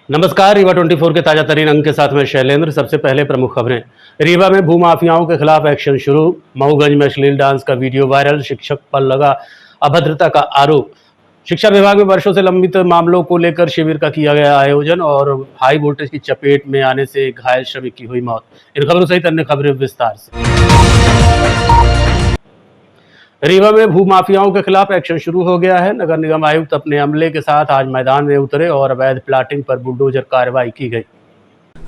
नमस्कार। रीवा 24 के ताजा तरीन अंक के साथ में शैलेंद्र। सबसे पहले प्रमुख खबरें। रीवा में भूमाफियाओं के खिलाफ एक्शन शुरू। मऊगंज में अश्लील डांस का वीडियो वायरल। शिक्षक पर लगा अभद्रता का आरोप। शिक्षा विभाग में वर्षों से लंबित मामलों को लेकर शिविर का किया गया आयोजन और हाई वोल्टेज की चपेट में आने से घायल श्रमिक की हुई मौत। इन खबरों सहित अन्य खबरें विस्तार से। रीवा में भूमाफियाओं के खिलाफ एक्शन शुरू हो गया है। नगर निगम आयुक्त अपने अमले के साथ आज मैदान में उतरे और अवैध प्लाटिंग पर बुलडोजर कार्रवाई की गई।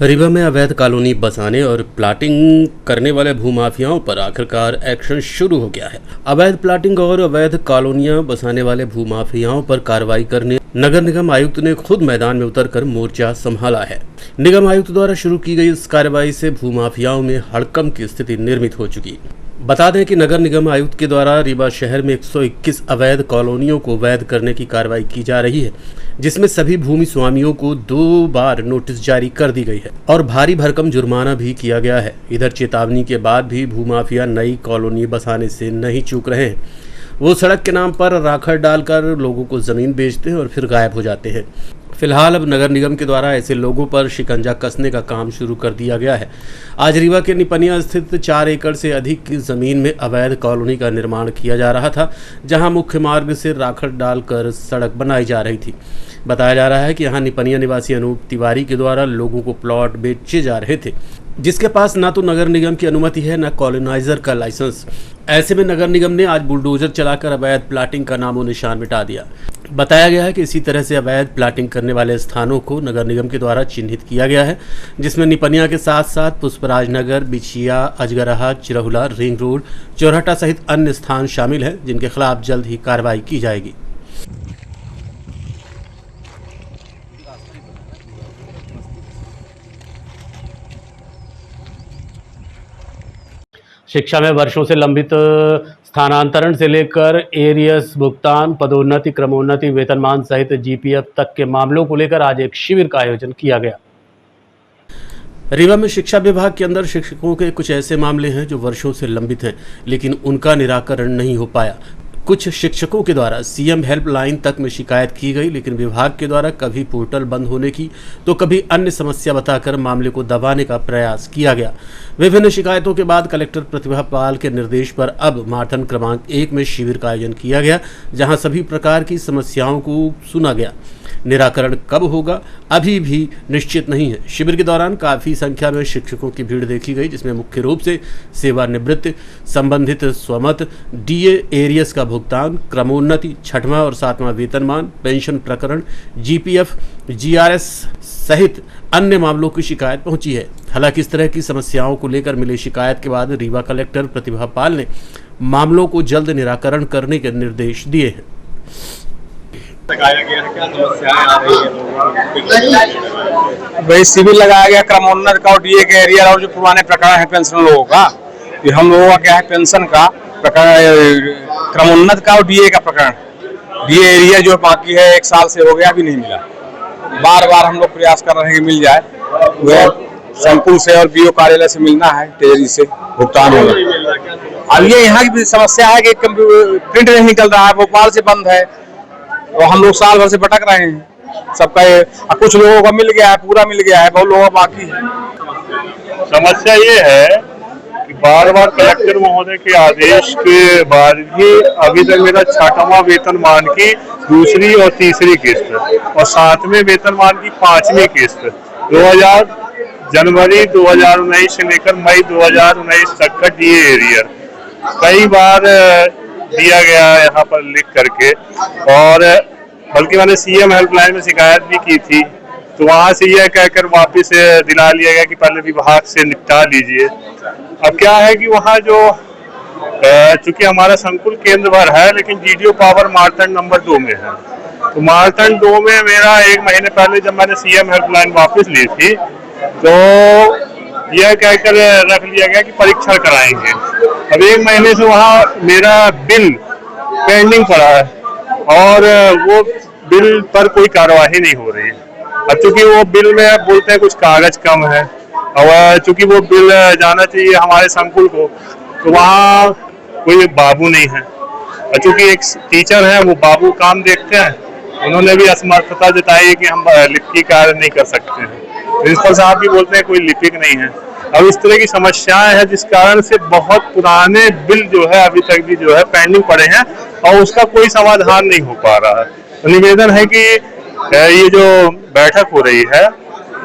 रीवा में अवैध कॉलोनी बसाने और प्लाटिंग करने वाले भूमाफियाओं पर आखिरकार एक्शन शुरू हो गया है। अवैध प्लाटिंग और अवैध कॉलोनियां बसाने वाले भूमाफियाओं पर कार्रवाई करने नगर निगम आयुक्त ने खुद मैदान में उतरकर मोर्चा संभाला है। निगम आयुक्त द्वारा शुरू की गई इस कार्रवाई से भूमाफियाओं में हड़कंप की स्थिति निर्मित हो चुकी। बता दें कि नगर निगम आयुक्त के द्वारा रीवा शहर में 121 अवैध कॉलोनियों को वैध करने की कार्रवाई की जा रही है, जिसमें सभी भूमि स्वामियों को 2 बार नोटिस जारी कर दी गई है और भारी भरकम जुर्माना भी किया गया है। इधर चेतावनी के बाद भी भूमाफिया नई कॉलोनी बसाने से नहीं चूक रहे हैं। वो सड़क के नाम पर राखड़ डालकर लोगों को जमीन बेचते हैं और फिर गायब हो जाते हैं। फिलहाल अब नगर निगम के द्वारा ऐसे लोगों पर शिकंजा कसने का काम शुरू कर दिया गया है। आज रीवा के निपनिया स्थित 4 एकड़ से अधिक की जमीन में अवैध कॉलोनी का निर्माण किया जा रहा था, जहां मुख्य मार्ग से राखड़ डालकर सड़क बनाई जा रही थी। बताया जा रहा है कि यहां निपनिया निवासी अनूप तिवारी के द्वारा लोगों को प्लॉट बेचे जा रहे थे, जिसके पास न तो नगर निगम की अनुमति है न कॉलोनाइजर का लाइसेंस। ऐसे में नगर निगम ने आज बुलडोजर चलाकर अवैध प्लाटिंग का नामो निशान मिटा दिया। बताया गया है कि इसी तरह से अवैध प्लाटिंग करने वाले स्थानों को नगर निगम के द्वारा चिन्हित किया गया है, जिसमें निपनिया के साथ साथ पुष्पराज नगर, बिछिया, अजगरहा, चिरहुला, रिंग रोड, चौराहा सहित अन्य स्थान शामिल हैं, जिनके खिलाफ जल्द ही कार्रवाई की जाएगी। शिक्षा में वर्षों से लंबित स्थानांतरण से लेकर एरियस भुगतान, पदोन्नति, क्रमोन्नति, वेतनमान सहित जीपीएफ तक के मामलों को लेकर आज एक शिविर का आयोजन किया गया। रीवा में शिक्षा विभाग के अंदर शिक्षकों के कुछ ऐसे मामले हैं जो वर्षों से लंबित हैं, लेकिन उनका निराकरण नहीं हो पाया। कुछ शिक्षकों के द्वारा सीएम हेल्पलाइन तक में शिकायत की गई, लेकिन विभाग के द्वारा कभी पोर्टल बंद होने की तो कभी अन्य समस्या बताकर मामले को दबाने का प्रयास किया गया। विभिन्न शिकायतों के बाद कलेक्टर प्रतिभा पाल के निर्देश पर अब मारथन क्रमांक 1 में शिविर का आयोजन किया गया, जहां सभी प्रकार की समस्याओं को सुना गया। निराकरण कब होगा अभी भी निश्चित नहीं है। शिविर के दौरान काफ़ी संख्या में शिक्षकों की भीड़ देखी गई, जिसमें मुख्य रूप से सेवानिवृत्त, संबंधित स्वमत, डीए एरियस का भुगतान, क्रमोन्नति, 6वां और 7वां वेतनमान, पेंशन प्रकरण, जीपीएफ, जीआरएस सहित अन्य मामलों की शिकायत पहुंची है। हालांकि इस तरह की समस्याओं को लेकर मिली शिकायत के बाद रीवा कलेक्टर प्रतिभा पाल ने मामलों को जल्द निराकरण करने के निर्देश दिए हैं। लगाया गया है, क्या समस्याएं आ रही है? वही शिविर लगाया गया क्रमोन्नत का और डीए के एरियर और जो पुराने प्रकरण है पेंशन लोगों का, ये हम लोगों का क्या है पेंशन का प्रकरण, क्रमोन्नत का और डीए का प्रकरण, डीए एरियर जो बाकी है 1 साल से हो गया अभी नहीं मिला। बार बार हम लोग प्रयास कर रहे हैं कि मिल जाए। वह संकुल से और बीओ कार्यालय से मिलना है, तेजी से भुगतान होगा। अब ये यहाँ की समस्या है कि प्रिंट नहीं निकल रहा है, भोपाल से बंद है और हम लोग साल भर से भटक रहे हैं। सबका कुछ लोगों का मिल गया है, पूरा मिल गया है, बहुत लोगों का बाकी है। समस्या ये है कि बार बार कलेक्टर महोदय के आदेश के बाद भी अभी तक मेरा 6वां वेतनमान की 2री और 3री किस्त और 7वें वेतनमान की 5वीं किस्त 2000 जनवरी 2019 से लेकर मई 2019 तक का डीए एरियर कई बार दिया गया यहाँ पर लिख करके, और बल्कि मैंने सीएम हेल्पलाइन में शिकायत भी की थी, तो वहाँ से यह कहकर वापस दिला लिया गया कि पहले विभाग से निपटा लीजिए। अब क्या है कि वहाँ जो चूंकि हमारा संकुल केंद्र भर है, लेकिन जीडीओ पावर मारथन नंबर 2 में है, तो मारथन 2 में मेरा 1 महीने पहले जब मैंने सीएम हेल्पलाइन वापस ली थी, तो यह कहकर रख लिया गया कि परीक्षण कराएंगे। अब 1 महीने से वहाँ मेरा बिल पेंडिंग पड़ा है और वो बिल पर कोई कार्यवाही नहीं हो रही है। अब चूंकि वो बिल में बोलते हैं कुछ कागज कम है, और चूंकि वो बिल जाना चाहिए हमारे संकुल को, तो वहाँ कोई बाबू नहीं है। और चूंकि एक टीचर है, वो बाबू काम देखते हैं, उन्होंने भी असमर्थता जताई कि हम लिपिक कार्य नहीं कर सकते हैं। प्रिंसिपल साहब भी बोलते हैं कोई लिपिक नहीं है। अब इस तरह की समस्याएं हैं जिस कारण से बहुत पुराने बिल जो है अभी तक भी जो है पेंडिंग पड़े हैं और उसका कोई समाधान नहीं हो पा रहा है। तो निवेदन है कि ये जो बैठक हो रही है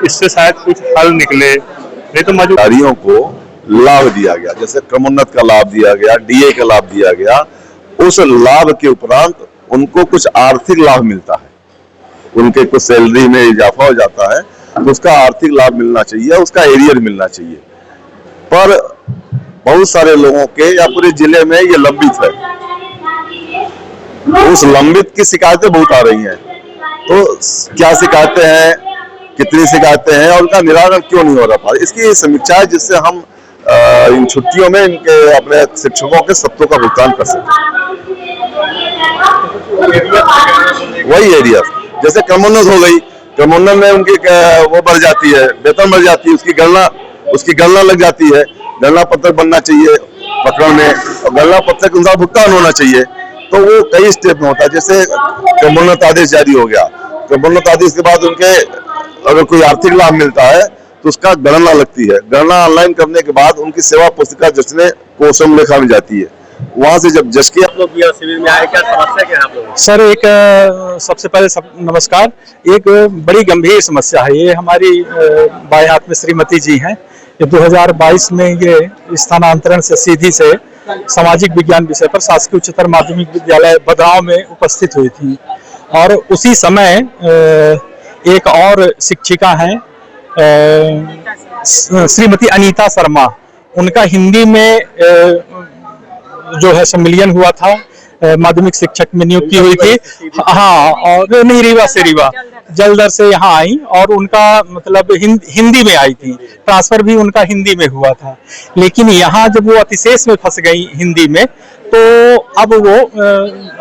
इससे शायद कुछ हल निकले, नहीं तो अधिकारियों को लाभ दिया गया, जैसे क्रमोन्नत का लाभ दिया गया, डीए का लाभ दिया गया, उस लाभ के उपरांत उनको कुछ आर्थिक लाभ मिलता है, उनके कुछ सैलरी में इजाफा हो जाता है, तो उसका आर्थिक लाभ मिलना चाहिए, उसका एरियर मिलना चाहिए। पर बहुत सारे लोगों के या पूरे जिले में ये लंबित है, उस लंबित की शिकायतें बहुत आ रही हैं। तो क्या शिकायतें हैं, कितनी शिकायतें हैं और उनका निराकरण क्यों नहीं हो रहा था, इसकी समीक्षा है जिससे हम इन छुट्टियों में इनके अपने शिक्षकों के सत्तों का भुगतान कर सकें। वही एरिया जैसे क्रमोन्नत हो गई, क्रमोन्नत में उनकी वो बढ़ जाती है, वेतन बढ़ जाती है, उसकी गणना लग जाती है, गणना पत्रक बनना चाहिए प्रकरण में और गणना पत्रक के अनुसार भुगतान होना चाहिए। तो वो कई स्टेप में होता है, जैसे क्रमोन्नत आदेश जारी हो गया, क्रमोन्नत आदेश के बाद उनके अगर कोई आर्थिक लाभ मिलता है तो उसका गणना लगती है, गणना ऑनलाइन करने के बाद उनकी सेवा पुस्तिका जचने कोसम लेखा में जाती है, वहां से जब जच के आप लोग शिविर में आए, क्या समस्या क्या है आप लोग? सर एक सबसे पहले नमस्कार। एक बड़ी गंभीर समस्या है, ये हमारी बाएं हाथ में श्रीमती जी हैं, ये 2022 में ये स्थानांतरण से सीधी से सामाजिक विज्ञान विषय पर शासकीय उच्चतर माध्यमिक विद्यालय बदराव में उपस्थित हुई थी और उसी समय एक और शिक्षिका हैं श्रीमती अनीता शर्मा, उनका हिंदी में जो है सम्मिलन हुआ था, माध्यमिक शिक्षक में नियुक्ति हुई थी। हाँ, और नहीं रीवा जलदर से यहाँ आई और उनका मतलब हिंदी में आई थी, ट्रांसफर भी उनका हिंदी में हुआ था। लेकिन यहाँ जब वो अतिशेष में फंस गई हिंदी में, तो अब वो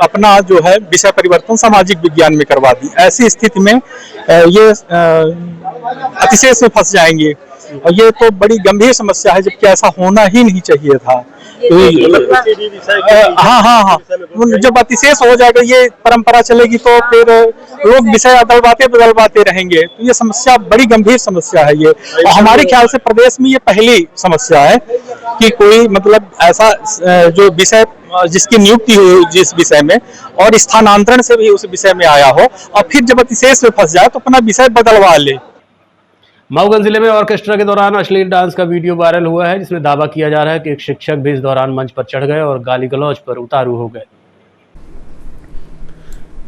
अपना जो है विषय परिवर्तन सामाजिक विज्ञान में करवा दी। ऐसी स्थिति में ये अतिशेष में फंस जाएंगे और ये तो बड़ी गंभीर समस्या है, जबकि ऐसा होना ही नहीं चाहिए था। हाँ, जब अतिशेष हो जाएगा, ये परंपरा चलेगी तो फिर लोग विषय बदलवाते रहेंगे, तो ये समस्या बड़ी गंभीर समस्या है ये। और हमारे ख्याल से प्रदेश में ये पहली समस्या है कि कोई मतलब ऐसा जो विषय जिसकी नियुक्ति हुई जिस विषय में और स्थानांतरण से भी उस विषय में आया हो और फिर जब अतिशेष में फंस जाए तो अपना विषय बदलवा ले। मऊगंज जिले में ऑर्केस्ट्रा के दौरान अश्लील डांस का वीडियो वायरल हुआ है, जिसमें दावा किया जा रहा है कि एक शिक्षक भी इस दौरान मंच पर चढ़ गए और गाली गलौज पर उतारू हो गए।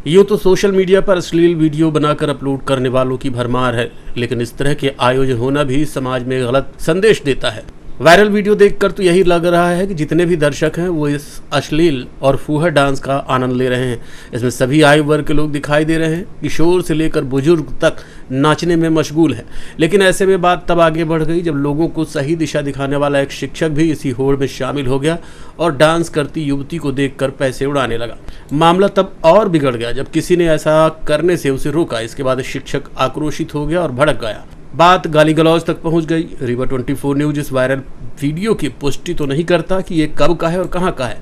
यूँ तो सोशल मीडिया पर अश्लील वीडियो बनाकर अपलोड करने वालों की भरमार है, लेकिन इस तरह के आयोजन होना भी समाज में गलत संदेश देता है। वायरल वीडियो देखकर तो यही लग रहा है कि जितने भी दर्शक हैं वो इस अश्लील और फूहड़ डांस का आनंद ले रहे हैं। इसमें सभी आयु वर्ग के लोग दिखाई दे रहे हैं, किशोर से लेकर बुजुर्ग तक नाचने में मशगूल है। लेकिन ऐसे में बात तब आगे बढ़ गई जब लोगों को सही दिशा दिखाने वाला एक शिक्षक भी इसी होड़ में शामिल हो गया और डांस करती युवती को देखकर पैसे उड़ाने लगा। मामला तब और बिगड़ गया जब किसी ने ऐसा करने से उसे रोका। इसके बाद शिक्षक आक्रोशित हो गया और भड़क गया। बात गाली गलौज तक पहुंच गई। रीवा 24 न्यूज इस वायरल वीडियो की पुष्टि तो नहीं करता कि ये कब का है और कहां का है।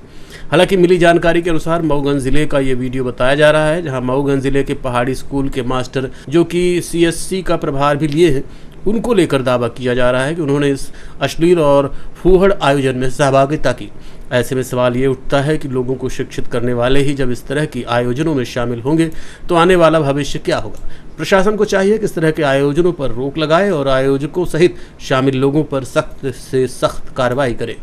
हालांकि मिली जानकारी के अनुसार मऊगंज जिले का ये वीडियो बताया जा रहा है, जहां मऊगंज जिले के पहाड़ी स्कूल के मास्टर जो कि CSC का प्रभार भी लिए हैं, उनको लेकर दावा किया जा रहा है कि उन्होंने इस अश्लील और फूहड़ आयोजन में सहभागिता की। ऐसे में सवाल ये उठता है कि लोगों को शिक्षित करने वाले ही जब इस तरह की आयोजनों में शामिल होंगे तो आने वाला भविष्य क्या होगा। प्रशासन को चाहिए कि इस तरह के आयोजनों पर रोक लगाए और आयोजकों सहित शामिल लोगों पर सख्त से सख्त कार्रवाई करे।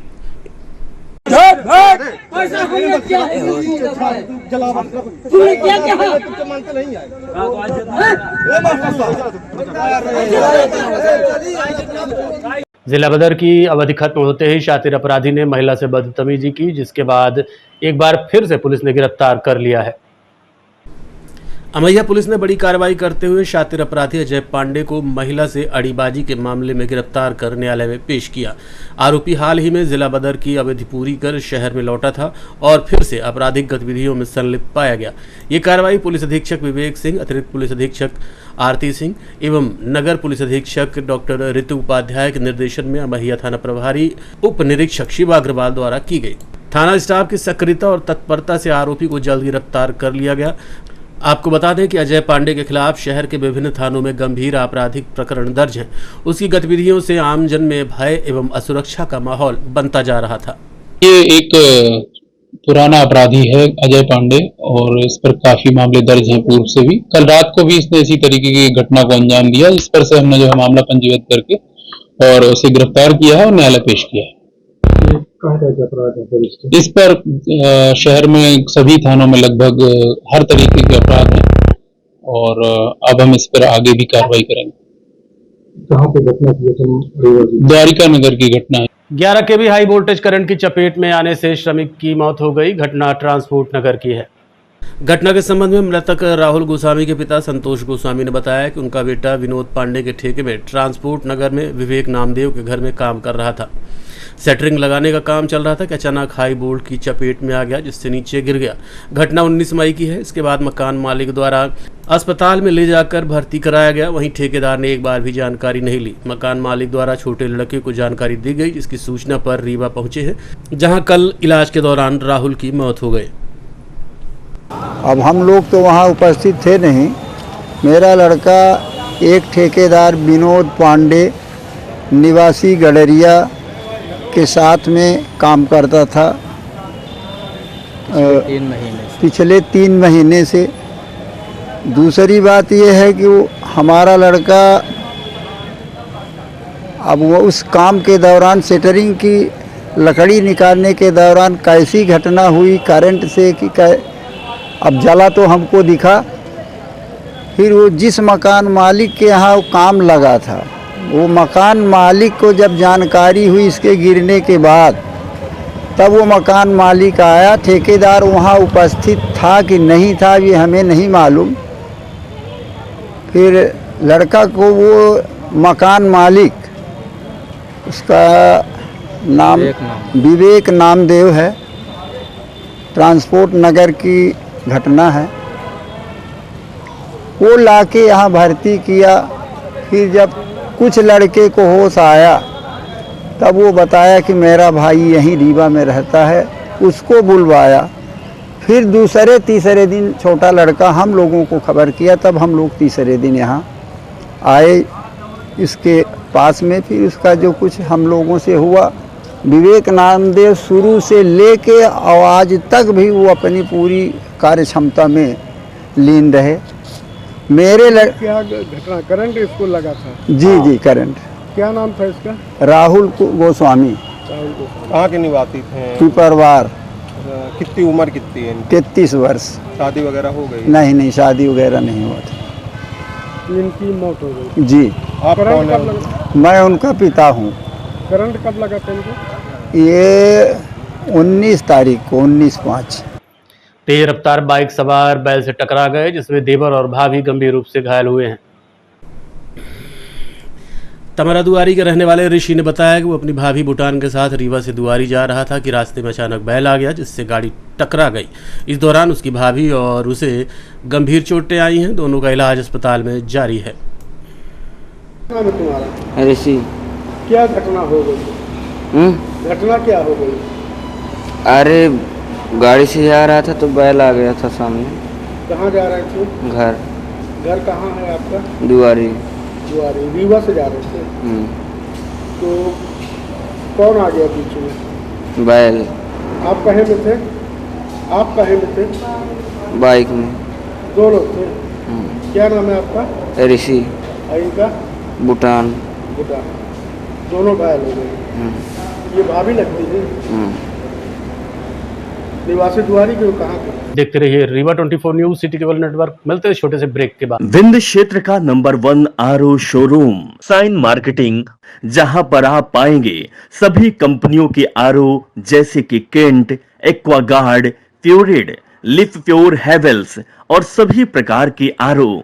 जिला बदर की अवधि खत्म होते ही शातिर अपराधी ने महिला से बदतमीजी की, जिसके बाद एक बार फिर से पुलिस ने गिरफ्तार कर लिया है। अमैया पुलिस ने बड़ी कार्रवाई करते हुए शातिर अपराधी अजय पांडे को महिला से अड़ीबाजी के मामले में गिरफ्तार कर न्यायालय में पेश किया। आरोपी हाल ही में जिला बदर की अवधि पूरी कर शहर में लौटा था और फिर से आपराधिक गतिविधियों में संलिप्त पाया गया। ये कार्रवाई पुलिस अधीक्षक विवेक सिंह, अतिरिक्त पुलिस अधीक्षक आरती सिंह एवं नगर पुलिस अधीक्षक डॉक्टर ऋतु उपाध्याय के निर्देशन में अमैया थाना प्रभारी उप निरीक्षक शिवा अग्रवाल द्वारा की गई। थाना स्टाफ की सक्रियता और तत्परता से आरोपी को जल्द गिरफ्तार कर लिया गया। आपको बता दें कि अजय पांडे के खिलाफ शहर के विभिन्न थानों में गंभीर आपराधिक प्रकरण दर्ज हैं। उसकी गतिविधियों से आमजन में भय एवं असुरक्षा का माहौल बनता जा रहा था। ये एक पुराना अपराधी है अजय पांडे और इस पर काफी मामले दर्ज हैं पूर्व से भी। कल रात को भी इसने इसी तरीके की घटना को अंजाम दिया, इस पर से हमने जो है मामला पंजीबद्ध करके और उसे गिरफ्तार किया है और न्यायालय पेश किया है। इस पर शहर में सभी थानों में लगभग हर तरीके के अपराध हैं और अब हम इस पर आगे भी कार्रवाई करेंगे। कहाँ पे घटना की? द्वारिका नगर की घटना है। 11 केवी हाई वोल्टेज करंट की चपेट में आने से श्रमिक की मौत हो गई। घटना ट्रांसपोर्ट नगर की है। घटना के संबंध में मृतक राहुल गोस्वामी के पिता संतोष गोस्वामी ने बताया कि उनका बेटा विनोद पांडे के ठेके में ट्रांसपोर्ट नगर में विवेक नामदेव के घर में काम कर रहा था। सेटरिंग लगाने का काम चल रहा था कि अचानक हाई वोल्ट की चपेट में आ गया, जिससे नीचे गिर गया। घटना 19 मई की है। इसके बाद मकान मालिक द्वारा अस्पताल में ले जाकर भर्ती कराया गया। वहीं ठेकेदार ने एक बार भी जानकारी नहीं ली। मकान मालिक द्वारा छोटे लड़के को जानकारी दी गई, जिसकी सूचना पर रीवा पहुंचे हैं, जहां कल इलाज के दौरान राहुल की मौत हो गई। अब हम लोग तो वहाँ उपस्थित थे नहीं। मेरा लड़का एक ठेकेदार विनोद पांडे निवासी गडरिया के साथ में काम करता था पिछले 3 महीने से। दूसरी बात यह है कि वो हमारा लड़का अब वो उस काम के दौरान सेटरिंग की लकड़ी निकालने के दौरान कैसी घटना हुई करंट से कि अब जला तो हमको दिखा। फिर वो जिस मकान मालिक के यहाँ वो काम लगा था, वो मकान मालिक को जब जानकारी हुई इसके गिरने के बाद, तब वो मकान मालिक आया। ठेकेदार वहाँ उपस्थित था कि नहीं था ये हमें नहीं मालूम। फिर लड़का को वो मकान मालिक, उसका नाम विवेक नामदेव है, ट्रांसपोर्ट नगर की घटना है, वो लाके यहाँ भर्ती किया। फिर जब कुछ लड़के को होश आया तब वो बताया कि मेरा भाई यहीं रीवा में रहता है, उसको बुलवाया। फिर दूसरे तीसरे दिन छोटा लड़का हम लोगों को खबर किया, तब हम लोग तीसरे दिन यहाँ आए इसके पास में। फिर उसका जो कुछ हम लोगों से हुआ, विवेक नामदेव शुरू से लेके और आज तक भी वो अपनी पूरी कार्य क्षमता में लीन रहे। मेरे क्या घटना करंट इसको लगा था? जी करंट। क्या नाम था इसका? राहुल गोस्वामी। कहाँ के निवासी थे? पिपरवार। कितनी उम्र कितनी है? 33 वर्ष। शादी वगैरह हो गई? नहीं, शादी वगैरह नहीं हुआ था। इनकी मौत हो गई? जी। आप कौन है? मैं उनका पिता हूँ। करंट कब लगा था इनको? ये 19 तारीख को, 19/5। तेज रफ्तार बाइक सवार बैल से टकरा गए, जिसमें देवर और भाभी गंभीर रूप से घायल हुए हैं। तमरा दुआरी के रहने वाले ऋषि ने बताया कि वो अपनी भाभी भूटान के साथ रीवा से दुआरी जा रहा था कि रास्ते में अचानक बैल आ गया, जिससे गाड़ी टकरा गई। इस दौरान उसकी भाभी और उसे गंभीर चोटें आई हैं। दोनों का इलाज अस्पताल में जारी है। नाम है तुम्हारा? ऋषि। क्या घटना हो गई? घटना क्या हो गई? अरे गाड़ी से जा रहा था तो बैल आ गया था सामने। कहाँ जा रहे थे? घर। घर कहाँ है आपका? दुआरी। दुआरी। रीवा से जा रहे थे? तो कौन आ गया बीच में? बैल। आप कहे में थे? आप कहे में थे? बाइक में। दोनों थे? क्या नाम है आपका? ऋषि। इनका? भूटान। भूटान। दोनों घायल हो गए। ये भाभी लगती है? निवासी दुआरी के कहाँ के? देखते रहिए Rewa 24 news, city cable network. मिलते हैं छोटे से ब्रेक के बाद। विंध्य क्षेत्र का number 1 RO showroom sign marketing, जहां पर आप पाएंगे सभी कंपनियों के आरओ जैसे कि केंट, एक्वागार्ड, प्योरिड, लिफ प्योर, हेवेल्स और सभी प्रकार के आरओ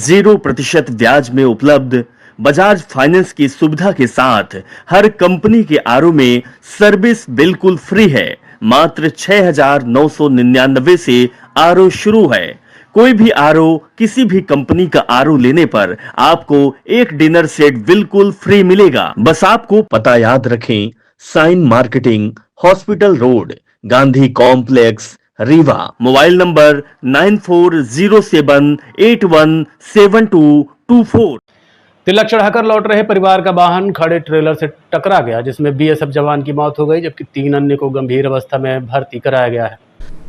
0% ब्याज में उपलब्ध। बजाज फाइनेंस की सुविधा के साथ हर कंपनी के आरओ में सर्विस बिल्कुल फ्री है। मात्र 6,999 से आरओ शुरू है। कोई भी आरओ, किसी भी कंपनी का आरओ लेने पर आपको एक डिनर सेट बिल्कुल फ्री मिलेगा। बस आपको पता याद रखें, sign marketing, hospital road, Gandhi complex, Rewa. Mobile number 9407817224। तिलक चढ़ाकर लौट रहे परिवार का वाहन खड़े ट्रेलर से टकरा गया, जिसमें बीएसएफ जवान की मौत हो गई, जबकि 3 अन्य को गंभीर अवस्था में भर्ती कराया गया है।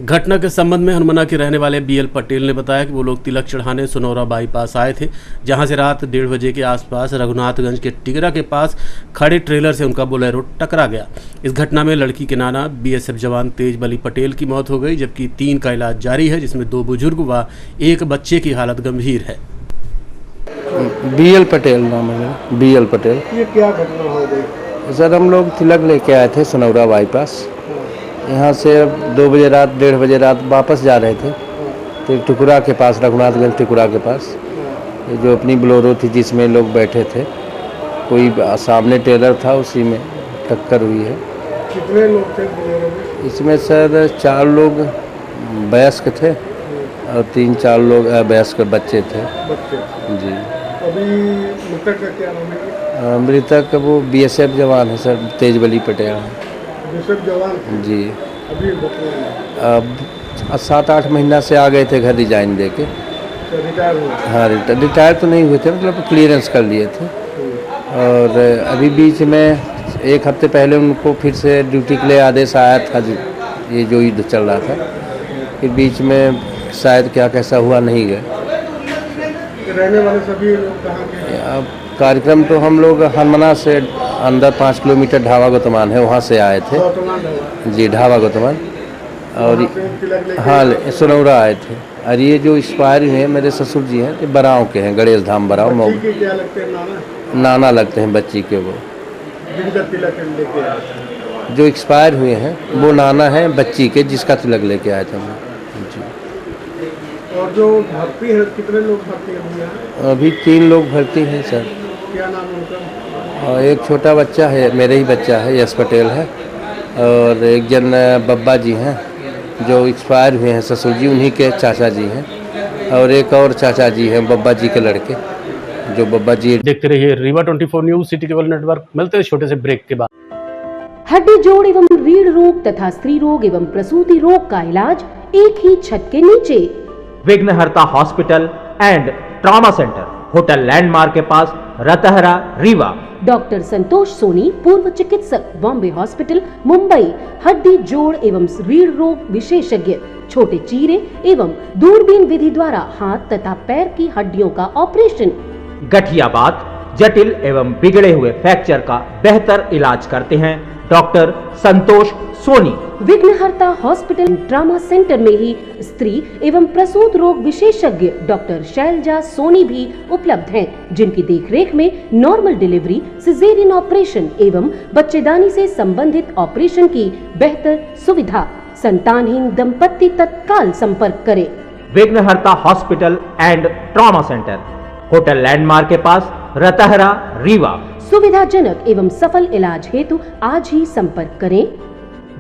घटना के संबंध में हनुमाना के रहने वाले बीएल पटेल ने बताया कि वो लोग तिलक चढ़ाने सोनौरा बाईपास आए थे, जहां से रात 1:30 बजे के आसपास रघुनाथगंज के टिगरा के पास खड़े ट्रेलर से उनका बोलेरो टकरा गया। इस घटना में लड़की के नाना बीएसएफ जवान तेज बली पटेल की मौत हो गई, जबकि 3 का इलाज जारी है, जिसमें 2 बुजुर्ग व 1 बच्चे की हालत गंभीर है। बीएल पटेल नाम है, बीएल पटेल। ये क्या घटना हो गई? सर हम लोग तिलक लेके आए थे सोनौरा बाईपास, यहाँ से 2 बजे रात 1:30 बजे रात वापस जा रहे थे, तो टिकुरा के पास, रघुनाथगंज टिकुरा के पास ये जो अपनी बोलेरो थी जिसमें लोग बैठे थे, कोई सामने ट्रेलर था, उसी में टक्कर हुई है। कितने लोग थे बोलेरो में? इसमें सर 4 लोग वयस्क थे और 3-4 लोग वयस्क बच्चे थे। बच्चे जी। अभी मृतक का क्या नाम है? मृतक वो बीएसएफ जवान है सर, तेज बली पटेल। बीएसएफ जवान जी। अभी अब 7-8 महीना से आ गए थे घर रिजाइन दे के। रिटायर हुए? हाँ रिटायर तो नहीं हुए थे, मतलब क्लियरेंस कर लिए थे। और अभी बीच में 1 हफ्ते पहले उनको फिर से ड्यूटी के लिए आदेश आया था, ये जो युद्ध चल रहा था, फिर बीच में शायद क्या कैसा हुआ नहीं गए। रहने वाले सभी लोग कहाँ के? अब कार्यक्रम तो हम लोग हनुमाना से अंदर 5 किलोमीटर ढाबा गौतमान है, वहाँ से आए थे। जी, ढाबा गौतमान। और हाँ सोनौरा आए थे। और ये जो एक्सपायर हुए हैं मेरे ससुर जी हैं, ये बराव के हैं, गणेश धाम बराव। क्या लगते हैं? नाना लगते हैं बच्ची के। वो जिनका तिलक लेके आए थे, जो एक्सपायर हुए हैं वो नाना है बच्ची के, जिसका तिलक लेके आए थे हम। जी। और जो भर्ती है, कितने लोग भर्ती हैं? अभी 3 लोग भर्ती हैं सर। क्या नाम है उनका? और एक छोटा बच्चा है, मेरे ही बच्चा है, यश पटेल है। और एक जन बब्बा जी हैं जो एक्सपायर हुए हैं, ससुर जी, उन्हीं के चाचा जी हैं। और एक और चाचा जी हैं, बब्बा जी के लड़के, जो बब्बा जी। देखते रहिए Rewa 24 news, city cable network. मिलते हैं छोटे से ब्रेक के बाद। हड्डी जोड़ एवं रीढ़ रोग तथा स्त्री रोग एवं प्रसूति रोग का इलाज एक ही छत के नीचे। विघ्नहर्ता hospital and trauma centre, hotel landmark के पास, रतहरा, रीवा। डॉक्टर संतोष सोनी, पूर्व चिकित्सक, बॉम्बे हॉस्पिटल, मुंबई। हड्डी जोड़ एवं रीढ़ रोग विशेषज्ञ, छोटे चीरे एवं दूरबीन विधि द्वारा हाथ तथा पैर की हड्डियों का ऑपरेशन। गठियाबात, जटिल एवं बिगड़े हुए फ्रैक्चर का बेहतर इलाज करते हैं डॉक्टर संतोष सोनी। विघ्नहर्ता हॉस्पिटल ट्रॉमा सेंटर में ही स्त्री एवं प्रसूत रोग विशेषज्ञ डॉक्टर शैलजा सोनी भी उपलब्ध हैं, जिनकी देखरेख में नॉर्मल डिलीवरी, सिजेरियन ऑपरेशन एवं बच्चेदानी से संबंधित ऑपरेशन की बेहतर सुविधा। संतानहीन दंपत्ति तत्काल संपर्क करें। विघ्नहर्ता hospital and trauma centre, hotel landmark के पास, रतहरा, रीवा। सुविधाजनक एवं सफल इलाज हेतु आज ही संपर्क करें।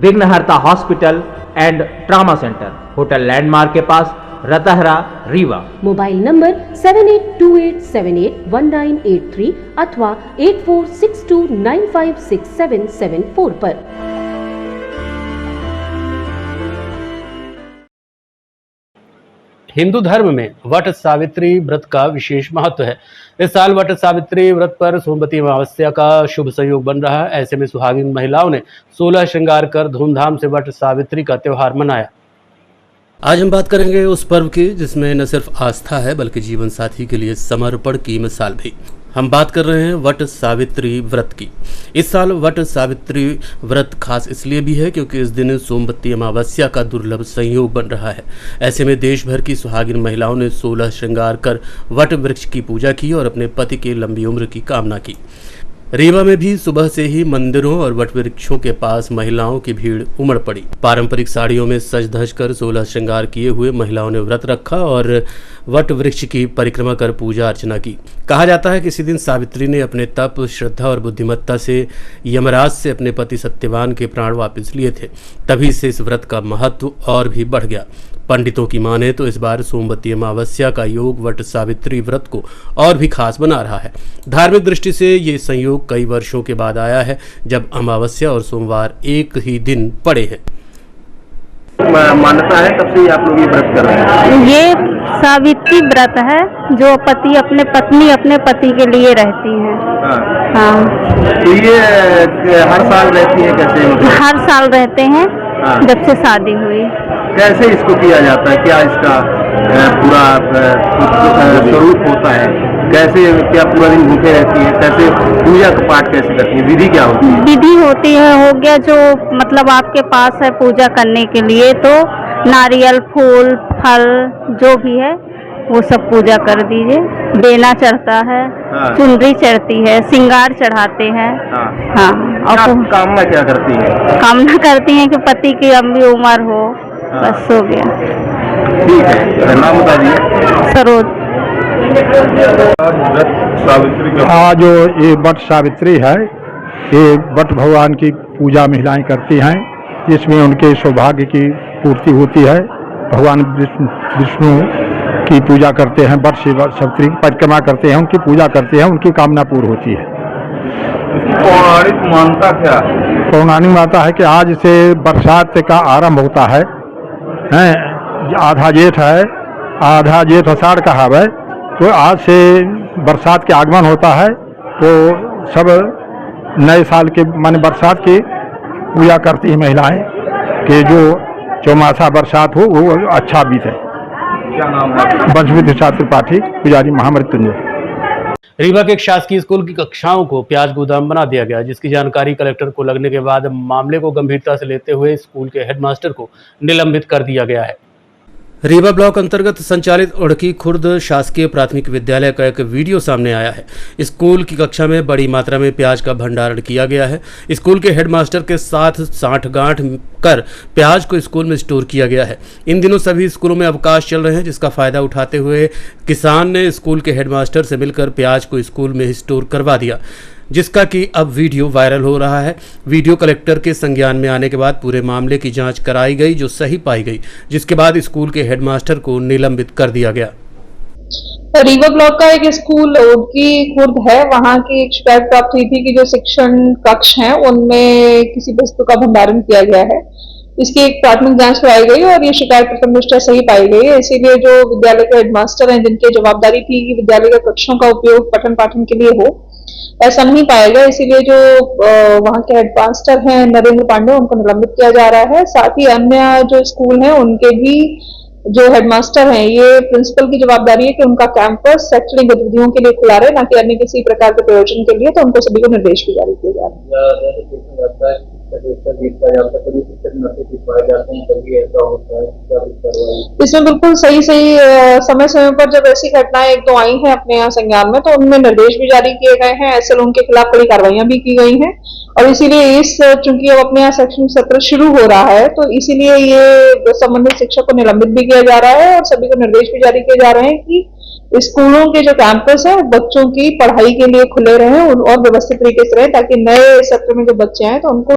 विघ्नहर्ता hospital and trauma centre, hotel landmark के पास, रतहरा, रीवा। मोबाइल नंबर 7828781983 अथवा 8462956774 पर। हिंदू धर्म में वट सावित्री व्रत का विशेष महत्व है। इस साल वट सावित्री व्रत पर सोमवती अमावस्या का शुभ संयोग बन रहा है। ऐसे में सुहागिन महिलाओं ने 16 श्रृंगार कर धूमधाम से वट सावित्री का त्योहार मनाया। आज हम बात करेंगे उस पर्व की जिसमें न सिर्फ आस्था है बल्कि जीवन साथी के लिए समर्पण की मिसाल भी। हम बात कर रहे हैं वट सावित्री व्रत की। इस साल वट सावित्री व्रत खास इसलिए भी है क्योंकि इस दिन सोमवती अमावस्या का दुर्लभ संयोग बन रहा है। ऐसे में देश भर की सुहागिन महिलाओं ने 16 श्रृंगार कर वट वृक्ष की पूजा की और अपने पति की लंबी उम्र की कामना की। रीवा में भी सुबह से ही मंदिरों और वट वृक्षों के पास महिलाओं की भीड़ उमड़ पड़ी। पारंपरिक साड़ियों में सज धज कर 16 श्रृंगार किए हुए महिलाओं ने व्रत रखा और वट वृक्ष की परिक्रमा कर पूजा अर्चना की। कहा जाता है कि इसी दिन सावित्री ने अपने तप, श्रद्धा और बुद्धिमत्ता से यमराज से अपने पति सत्यवान के प्राण वापस लिए थे। तभी से इस व्रत का महत्व और भी बढ़ गया। पंडितों की माने तो इस बार सोमवती अमावस्या का योग वट सावित्री व्रत को और भी खास बना रहा है। धार्मिक दृष्टि से ये संयोग कई वर्षों के बाद आया है जब अमावस्या और सोमवार एक ही दिन पड़े हैं। मान्यता है तब से ही आप लोग ये व्रत कर रहे हैं? ये सावित्री व्रत है जो पति अपने पति के लिए रहती हैं। हाँ। तो ये हर साल रहती है कैसे? हर साल रहते हैं। हाँ। जब से शादी हुई। कैसे इसको किया जाता है? क्या इसका पूरा स्वरूप होता है? कैसे क्या पूरा दिन भूखे रहती है? कैसे पूजा का पाठ कैसे करती है? विधि क्या होती है? विधि होती है हो गया जो मतलब आपके पास है पूजा करने के लिए तो नारियल फूल फल जो भी है वो सब पूजा कर दीजिए। बेना चढ़ता है। हाँ। चुनरी चढ़ती है, श्रृंगार चढ़ाते हैं। हाँ। और कामना क्या करती है? कामना करती हैं कि पति की लंबी उम्र हो। हाँ। बस हो गया। ठीक है, नाम बता दिए। सरोज। आज जो ये वट सावित्री है, ये वट भगवान की पूजा महिलाएं करती हैं, जिसमें उनके सौभाग्य की पूर्ति होती है। भगवान विष्णु की पूजा करते हैं, वट सावित्री की परिक्रमा करते हैं, उनकी पूजा करते हैं, उनकी कामना पूर्ण होती है। पौराणिक मान्यता क्या? पौराणिक मानता है कि आज से बरसात का आरंभ होता है। आधा जेठ है, आधा जेठ आषाढ़ का है, तो आज से बरसात के आगमन होता है। तो सब नए साल के माने बरसात की पूजा करती है महिलाएं कि जो चौमासा बरसात हो वो अच्छा बीते। क्या नाम है? वंशविद त्रिपाठी, पुजारी महामृत्युंजय। रीवा के एक शासकीय स्कूल की कक्षाओं को प्याज गोदाम बना दिया गया, जिसकी जानकारी कलेक्टर को लगने के बाद मामले को गंभीरता से लेते हुए स्कूल के हेडमास्टर को निलंबित कर दिया गया है। रीवा ब्लॉक अंतर्गत संचालित उड़की खुर्द शासकीय प्राथमिक विद्यालय का एक वीडियो सामने आया है। स्कूल की कक्षा में बड़ी मात्रा में प्याज का भंडारण किया गया है। स्कूल के हेडमास्टर के साथ साठगांठ कर प्याज को स्कूल में स्टोर किया गया है। इन दिनों सभी स्कूलों में अवकाश चल रहे हैं, जिसका फायदा उठाते हुए किसान ने स्कूल के हेडमास्टर से मिलकर प्याज को स्कूल में स्टोर करवा दिया, जिसका कि अब वीडियो वायरल हो रहा है। वीडियो कलेक्टर के संज्ञान में आने के बाद पूरे मामले की जांच कराई गई, जो सही पाई गई, जिसके बाद स्कूल के हेडमास्टर को निलंबित कर दिया गया। रीवा ब्लॉक का एक स्कूल उड़की खुर्द है, वहां की एक शिकायत प्राप्त हुई थी कि जो शिक्षण कक्ष हैं उनमें किसी वस्तु का भंडारण किया गया है। इसकी एक प्राथमिक जांच कराई गई और ये शिकायत प्रथम दृष्टया सही पाई गई है। इसीलिए जो विद्यालय के हेडमास्टर हैं, जिनकी जवाबदारी थी कि विद्यालय के कक्षों का उपयोग पठन पाठन के लिए हो, ऐसा नहीं पाया गया। इसीलिए जो वहां के हेडमास्टर हैं नरेंद्र पांडे, उनको निलंबित किया जा रहा है। साथ ही अन्य जो स्कूल हैं उनके भी जो हेडमास्टर हैं, ये प्रिंसिपल की जवाबदारी है कि उनका कैंपस शैक्षणिक गतिविधियों के लिए खुला रहे, ना कि अन्य किसी प्रकार के प्रयोजन के लिए। तो उनको सभी को निर्देश भी जारी किए जा रहे हैं। इसमें बिल्कुल सही समय समय पर जब ऐसी घटनाएं एक दो आई हैं अपने यहाँ संज्ञान में, तो उनमें निर्देश भी जारी किए गए हैं। ऐसे लोगों के खिलाफ कड़ी कार्रवाइयां भी की गई हैं। और इसीलिए चूंकि अब अपने यहाँ शैक्षणिक सत्र शुरू हो रहा है, तो इसीलिए ये संबंधित शिक्षक को निलंबित भी किया जा रहा है और सभी को निर्देश भी जारी किए जा रहे हैं कि स्कूलों के जो कैंपस है बच्चों की पढ़ाई के लिए खुले रहें और व्यवस्थित तरीके से रहे, ताकि नए सत्र में जो बच्चे आए तो उनको।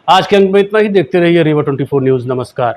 आज के अंक में इतना ही। देखते रहिए रीवा 24 न्यूज। नमस्कार।